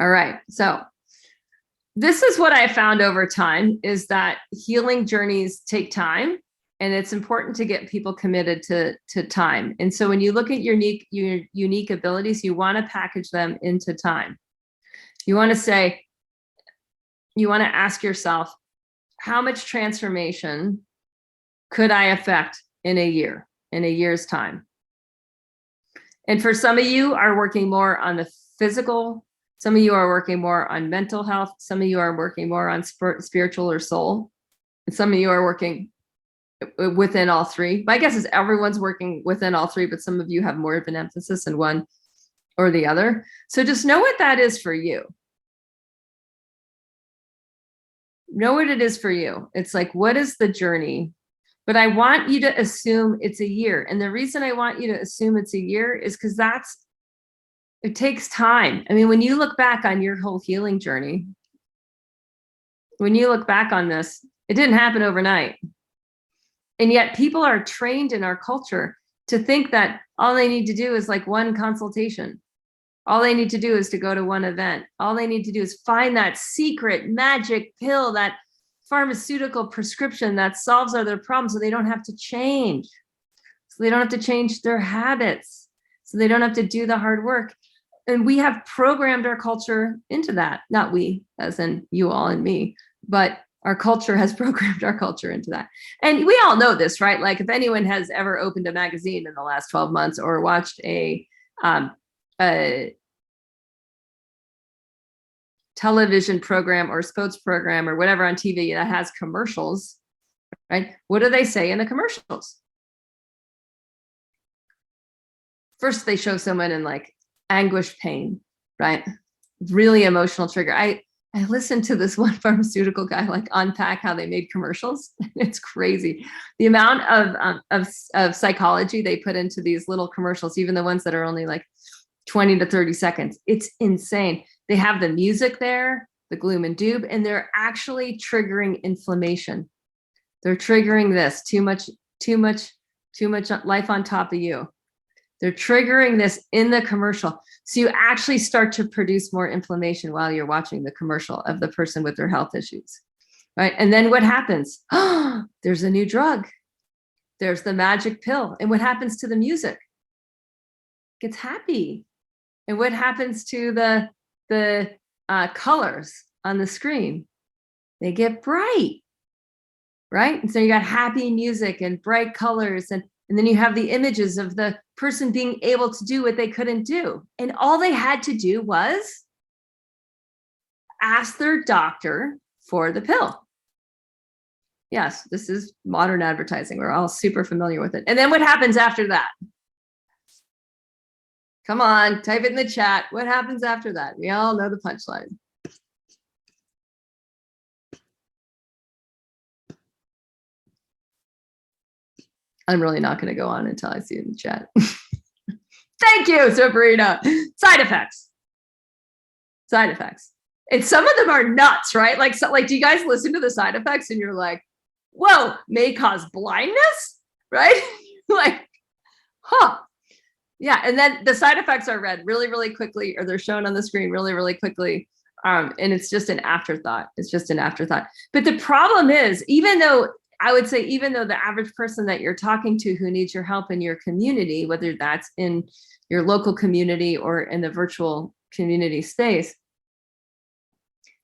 All right. So this is what I found over time, is that healing journeys take time, and it's important to get people committed to time. And so when you look at your unique abilities, you want to package them into time. You want to ask yourself, how much transformation could I affect in a year's time? And for some of you are working more on the physical, some of you are working more on mental health, some of you are working more on spiritual or soul, and some of you are working within all three. My guess is everyone's working within all three, but some of you have more of an emphasis in one or the other. So just know what that is for you. Know what it is for you. It's like, what is the journey? But I want you to assume it's a year. And the reason I want you to assume it's a year is because it takes time. I mean, when you look back on your whole healing journey, when you look back on this, it didn't happen overnight. And yet people are trained in our culture to think that all they need to do is like one consultation. All they need to do is to go to one event. All they need to do is find that secret magic pill, that pharmaceutical prescription that solves all their problems, so they don't have to change. So they don't have to change their habits. So they don't have to do the hard work. And we have programmed our culture into that. Not we, as in you all and me, but our culture has programmed our culture into that. And we all know this, right? Like if anyone has ever opened a magazine in the last 12 months or watched a television program or sports program or whatever on TV that has commercials, right? What do they say in the commercials? First, they show someone in like anguish pain, right? Really emotional trigger. I listened to this one pharmaceutical guy like unpack how they made commercials. It's crazy. The amount of psychology they put into these little commercials, even the ones that are only like 20 to 30 seconds. It's insane. They have the music there, the gloom and doom, and they're actually triggering inflammation. They're triggering this, too much life on top of you. They're triggering this in the commercial. So you actually start to produce more inflammation while you're watching the commercial of the person with their health issues, right? And then what happens? Oh, there's a new drug. There's the magic pill. And what happens to the music? It gets happy. And what happens to the colors on the screen? They get bright, right? And so you got happy music and bright colors, and then you have the images of the person being able to do what they couldn't do. And all they had to do was ask their doctor for the pill. Yes, this is modern advertising. We're all super familiar with it. And then what happens after that? Come on, type it in the chat. What happens after that? We all know the punchline. I'm really not going to go on until I see it in the chat. Thank you, Sabrina. Side effects. Side effects. And some of them are nuts, right? Like, do you guys listen to the side effects and you're like, whoa, may cause blindness, right? Like, huh. Yeah, and then the side effects are read really, really quickly, or they're shown on the screen really, really quickly. And it's just an afterthought. It's just an afterthought. But the problem is, even though the average person that you're talking to who needs your help in your community, whether that's in your local community or in the virtual community space,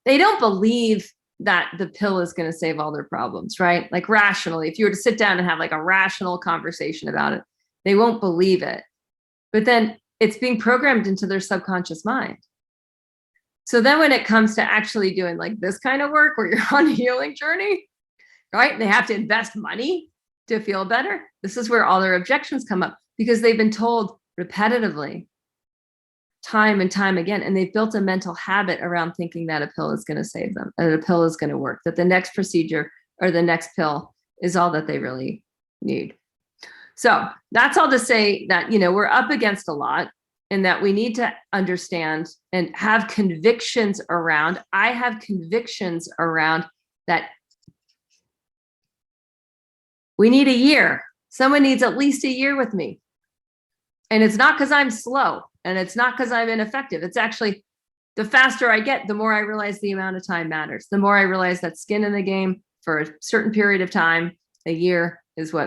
they don't believe that the pill is going to save all their problems, right? Like rationally, if you were to sit down and have like a rational conversation about it, they won't believe it. But then it's being programmed into their subconscious mind. So then when it comes to actually doing like this kind of work where you're on a healing journey, right? They have to invest money to feel better. This is where all their objections come up, because they've been told repetitively, time and time again, and they've built a mental habit around thinking that a pill is going to save them, that a pill is going to work, that the next procedure or the next pill is all that they really need. So that's all to say that, we're up against a lot, and that we need to understand and have convictions around. I have convictions around that we need a year. Someone needs at least a year with me. And it's not because I'm slow, and it's not because I'm ineffective. It's actually, The faster I get, the more I realize the amount of time matters. The more I realize that skin in the game for a certain period of time, a year, is what